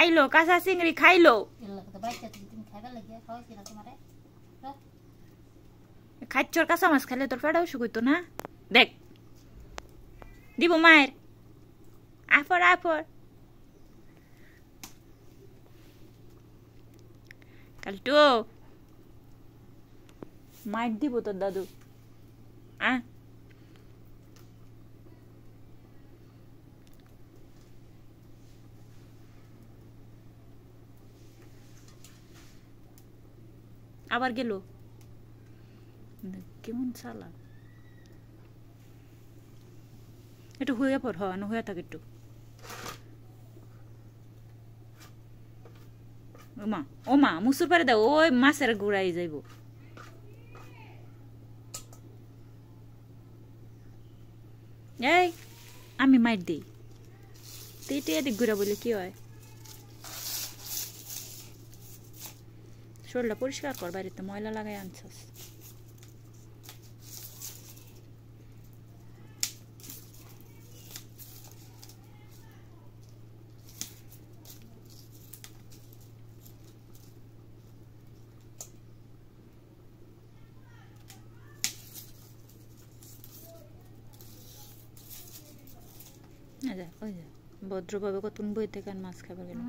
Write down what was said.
খাইলো কাঁচা চিংড়ি খাইলো খাইছর কাঁচা মাছ খাইলে তোর পেট অসুখ হইতো না দেখ দিব মায়ের আফর আফর কালটু মাইর দিব তোর দাদু আবার গেল কেমন চালা একটু হয়ে পড় হয়ে থাকে একটু ওমা মুসুর পারে দাও ওই মাছের গুড়াই যাইব এই আমি মাইর দিই তুই এদিক ঘুরা বলে কি হয় শরীরটা পরিষ্কার কর বাড়িতে ময়লা লাগাই আনছস ওই ভদ্রভাবে কতক্ষণ বই থেকে মাছ খাবার গেল